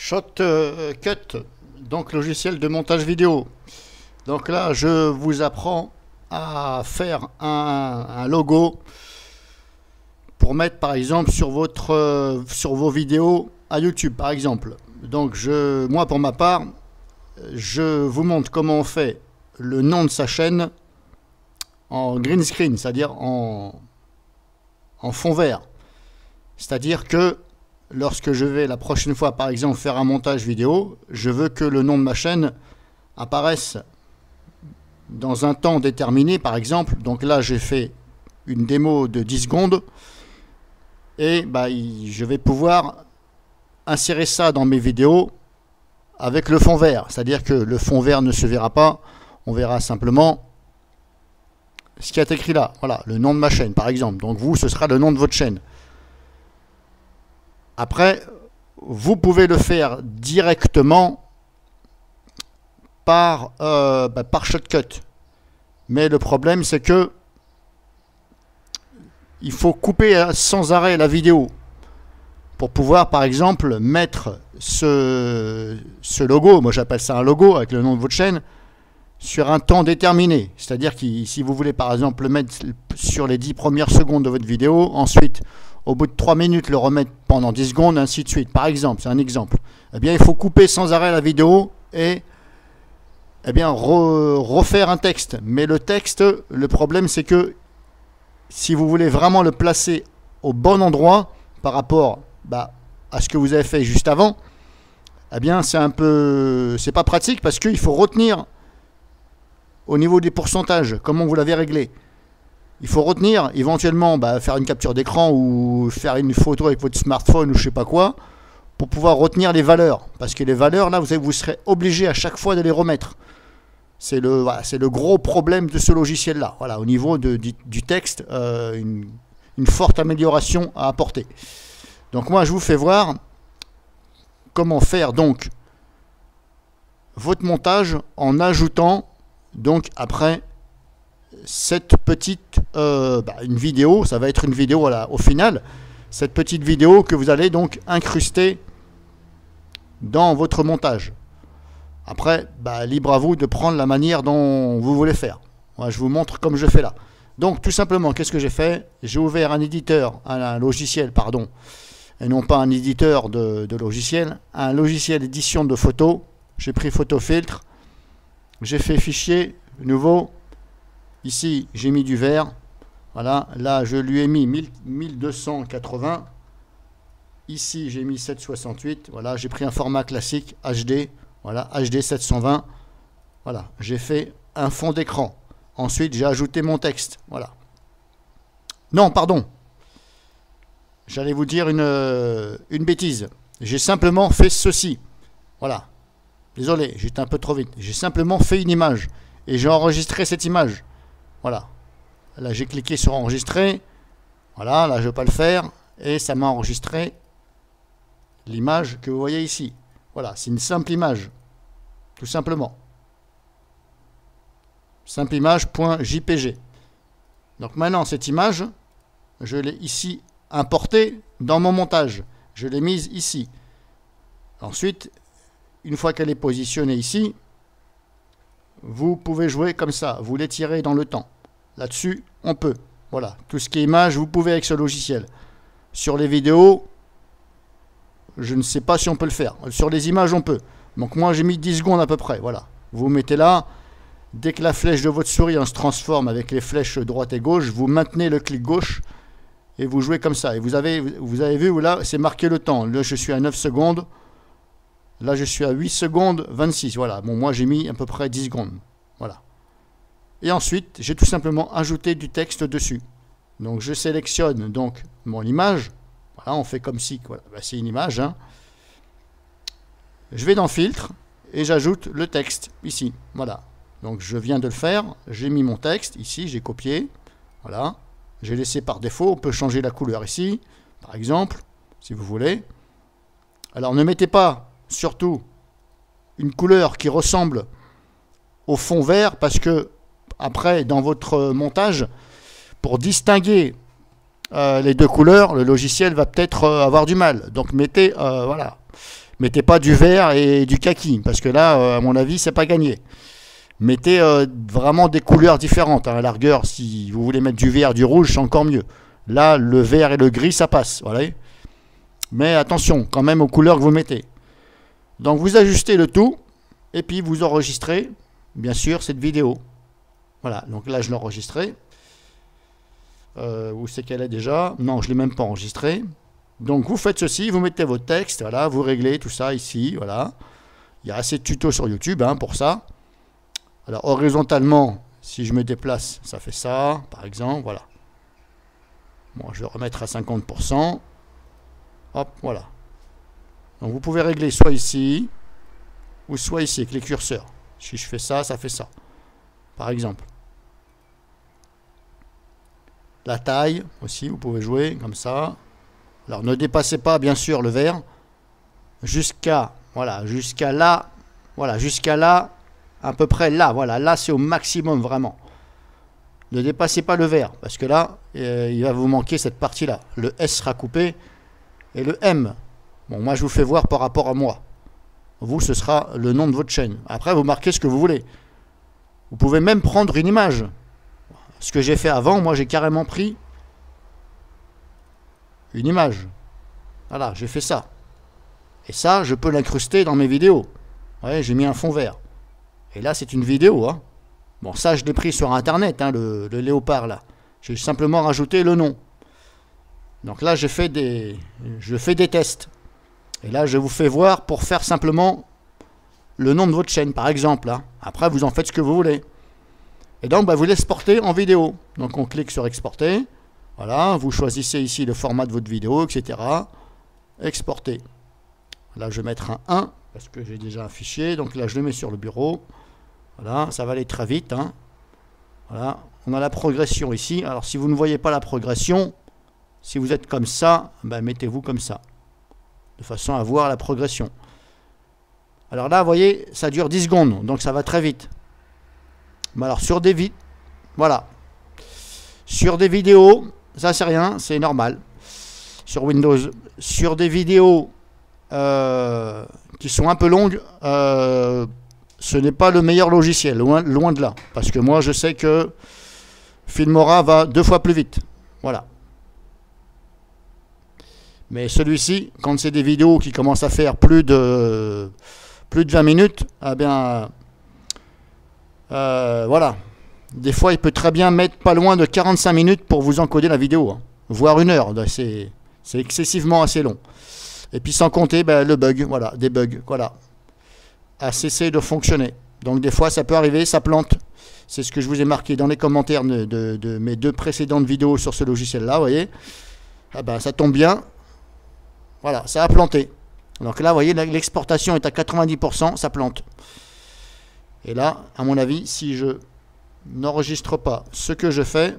Shotcut, donc logiciel de montage vidéo. Donc là, je vous apprends à faire un logo pour mettre par exemple sur vos vidéos à YouTube par exemple. Donc moi pour ma part, je vous montre comment on fait le nom de sa chaîne en green screen, c'est-à-dire en fond vert. C'est-à-dire que lorsque je vais la prochaine fois par exemple faire un montage vidéo, je veux que le nom de ma chaîne apparaisse dans un temps déterminé par exemple. Donc là j'ai fait une démo de 10 secondes et je vais pouvoir insérer ça dans mes vidéos avec le fond vert. C'est-à-dire que le fond vert ne se verra pas, on verra simplement ce qui est écrit là. Voilà, le nom de ma chaîne par exemple. Donc vous, ce sera le nom de votre chaîne. Après, vous pouvez le faire directement par Shotcut. Mais le problème, c'est que il faut couper sans arrêt la vidéo pour pouvoir, par exemple, mettre ce logo, moi j'appelle ça un logo avec le nom de votre chaîne, sur un temps déterminé. C'est-à-dire que si vous voulez, par exemple, le mettre sur les 10 premières secondes de votre vidéo, ensuite, au bout de 3 minutes, le remettre pendant 10 secondes, ainsi de suite. Par exemple, c'est un exemple. Eh bien, il faut couper sans arrêt la vidéo et refaire un texte. Mais le texte, le problème, c'est que si vous voulez vraiment le placer au bon endroit par rapport à ce que vous avez fait juste avant, eh bien, c'est pas pratique parce qu'il faut retenir au niveau des pourcentages, comment vous l'avez réglé. Il faut retenir, éventuellement, faire une capture d'écran ou faire une photo avec votre smartphone ou je sais pas quoi, pour pouvoir retenir les valeurs. Parce que les valeurs, là, vous serez obligé à chaque fois de les remettre. C'est le gros problème de ce logiciel-là. Voilà, au niveau du texte, une forte amélioration à apporter. Donc moi, je vous fais voir comment faire donc votre montage en ajoutant donc après cette petite une vidéo, ça va être une vidéo au final, cette petite vidéo que vous allez donc incruster dans votre montage. Après, libre à vous de prendre la manière dont vous voulez faire. Moi, je vous montre comme je fais là. Donc tout simplement, qu'est-ce que j'ai fait? J'ai ouvert un éditeur, un logiciel, pardon, et non pas un éditeur de logiciel, un logiciel d'édition de photos. J'ai pris photo filtre, j'ai fait fichier nouveau. Ici, j'ai mis du vert. Voilà, là, je lui ai mis 1280. Ici, j'ai mis 768. Voilà, j'ai pris un format classique HD. Voilà, HD 720. Voilà, j'ai fait un fond d'écran. Ensuite, j'ai ajouté mon texte. Voilà. Non, pardon. J'allais vous dire une bêtise. J'ai simplement fait ceci. Voilà. Désolé, j'étais un peu trop vite. J'ai simplement fait une image. Et j'ai enregistré cette image. Voilà. Là, j'ai cliqué sur enregistrer. Voilà, là, je ne vais pas le faire. Et ça m'a enregistré l'image que vous voyez ici. Voilà, c'est une simple image. Tout simplement. Simple image.jpg. Donc maintenant, cette image, je l'ai ici importée dans mon montage. Je l'ai mise ici. Ensuite, une fois qu'elle est positionnée ici, vous pouvez jouer comme ça. Vous l'étirez dans le temps. Là-dessus, on peut. Voilà. Tout ce qui est image, vous pouvez avec ce logiciel. Sur les vidéos, je ne sais pas si on peut le faire. Sur les images, on peut. Donc moi, j'ai mis 10 secondes à peu près. Voilà. Vous mettez là. Dès que la flèche de votre souris se transforme avec les flèches droite et gauche, vous maintenez le clic gauche et vous jouez comme ça. Et vous avez vu, là, c'est marqué le temps. Là, je suis à 9 secondes. Là, je suis à 8 secondes 26. Voilà. Bon, moi, j'ai mis à peu près 10 secondes. Voilà. Et ensuite, j'ai tout simplement ajouté du texte dessus. Donc, je sélectionne donc mon image. Voilà, on fait comme si, voilà, c'est une image. Hein. Je vais dans Filtre et j'ajoute le texte ici. Voilà. Donc, je viens de le faire. J'ai mis mon texte ici. J'ai copié. Voilà. J'ai laissé par défaut. On peut changer la couleur ici, par exemple, si vous voulez. Alors, ne mettez pas, surtout, une couleur qui ressemble au fond vert parce que après, dans votre montage, pour distinguer les deux couleurs, le logiciel va peut-être avoir du mal. Donc mettez, voilà, Mettez pas du vert et du kaki, parce que là, à mon avis, c'est pas gagné. Mettez vraiment des couleurs différentes. À la largeur, si vous voulez mettre du vert, du rouge, c'est encore mieux. Là, le vert et le gris, ça passe. Voilà. Mais attention, quand même aux couleurs que vous mettez. Donc, vous ajustez le tout, et puis vous enregistrez, bien sûr, cette vidéo. Voilà, donc là, je l'ai enregistrée. Où c'est qu'elle est déjà? Non, je ne l'ai même pas enregistrée. Donc, vous faites ceci, vous mettez votre texte, voilà, vous réglez tout ça ici, voilà. Il y a assez de tutos sur YouTube pour ça. Alors, horizontalement, si je me déplace, ça fait ça, par exemple, voilà. Bon, je vais remettre à 50%. Hop, voilà. Donc, vous pouvez régler soit ici, ou soit ici, avec les curseurs. Si je fais ça, ça fait ça. Par exemple. La taille, aussi, vous pouvez jouer comme ça. Alors, ne dépassez pas, bien sûr, le vert. Jusqu'à, voilà, jusqu'à là. Voilà, jusqu'à là. À peu près là, voilà, là c'est au maximum vraiment. Ne dépassez pas le vert, parce que là, il va vous manquer cette partie-là. Le S sera coupé, et le M. Bon, moi je vous fais voir par rapport à moi. Vous, ce sera le nom de votre chaîne. Après, vous marquez ce que vous voulez. Vous pouvez même prendre une image. Ce que j'ai fait avant, moi j'ai carrément pris une image. Voilà, j'ai fait ça. Et ça, je peux l'incruster dans mes vidéos. Ouais, j'ai mis un fond vert. Et là, c'est une vidéo. Bon, ça, je l'ai pris sur Internet, le léopard, là. J'ai simplement rajouté le nom. Donc là, je fais des tests. Et là, je vous fais voir pour faire simplement le nom de votre chaîne, par exemple. Après, vous en faites ce que vous voulez. Et donc, vous l'exportez en vidéo. Donc, on clique sur exporter. Voilà, vous choisissez ici le format de votre vidéo, etc. Exporter. Là, je vais mettre un 1, parce que j'ai déjà un fichier. Donc là, je le mets sur le bureau. Voilà, ça va aller très vite. Voilà, on a la progression ici. Alors, si vous ne voyez pas la progression, si vous êtes comme ça, mettez-vous comme ça. De façon à voir la progression. Alors là, vous voyez, ça dure 10 secondes. Donc, ça va très vite. Mais alors, sur des voilà. Sur des vidéos, ça, c'est rien. C'est normal. Sur Windows. Sur des vidéos qui sont un peu longues, ce n'est pas le meilleur logiciel, loin de là. Parce que moi, je sais que Filmora va 2 fois plus vite. Voilà. Mais celui-ci, quand c'est des vidéos qui commencent à faire plus de 20 minutes, eh bien, voilà. Des fois, il peut très bien mettre pas loin de 45 minutes pour vous encoder la vidéo. Voire 1 heure. C'est excessivement assez long. Et puis, sans compter le bug. Voilà, des bugs. Voilà. A cessé de fonctionner. Donc des fois ça peut arriver, ça plante. C'est ce que je vous ai marqué dans les commentaires de mes 2 précédentes vidéos sur ce logiciel là, vous voyez. Ça tombe bien. Voilà, ça a planté. Donc là, vous voyez, l'exportation est à 90%, ça plante. Et là, à mon avis, si je n'enregistre pas ce que je fais,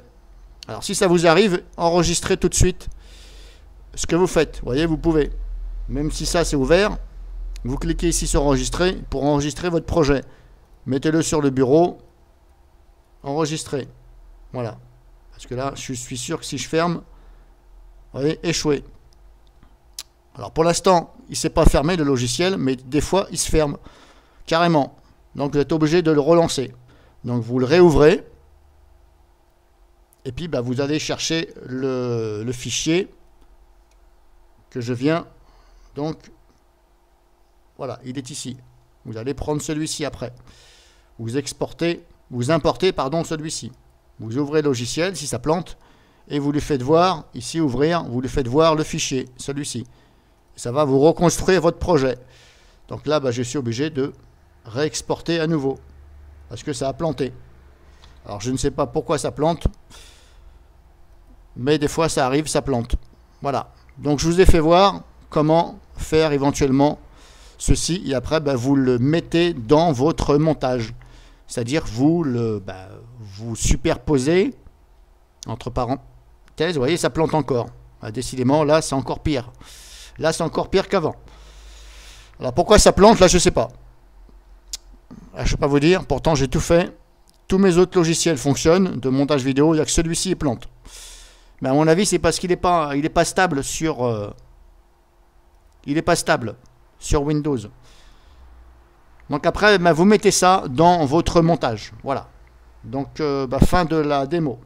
alors si ça vous arrive, enregistrez tout de suite ce que vous faites. Vous voyez, vous pouvez. Même si ça c'est ouvert, vous cliquez ici sur enregistrer pour enregistrer votre projet. Mettez-le sur le bureau. Enregistrer. Voilà. Parce que là, je suis sûr que si je ferme, vous voyez, échoué. Alors pour l'instant, il ne s'est pas fermé le logiciel, mais des fois, il se ferme carrément. Donc vous êtes obligé de le relancer. Donc vous le réouvrez. Et puis vous allez chercher le fichier que je viens. Donc voilà, il est ici. Vous allez prendre celui-ci après. Vous exportez, vous importez, pardon, celui-ci. Vous ouvrez le logiciel, si ça plante, et vous lui faites voir, ici ouvrir, vous lui faites voir le fichier, celui-ci. Ça va vous reconstruire votre projet. Donc là, je suis obligé de réexporter à nouveau, parce que ça a planté. Alors je ne sais pas pourquoi ça plante, mais des fois ça arrive, ça plante. Voilà. Donc je vous ai fait voir comment faire éventuellement ceci, et après vous le mettez dans votre montage, c'est-à-dire vous vous superposez entre parenthèses. Vous voyez, ça plante encore. Décidément, là c'est encore pire. Là c'est encore pire qu'avant. Alors pourquoi ça plante? Là je sais pas. Là, je ne peux pas vous dire. Pourtant j'ai tout fait. Tous mes autres logiciels fonctionnent de montage vidéo. Il n'y a que celui-ci qui plante. Mais à mon avis c'est parce qu'il n'est pas stable sur. Il n'est pas stable. sur Windows. Donc après, vous mettez ça dans votre montage. Voilà. Donc fin de la démo.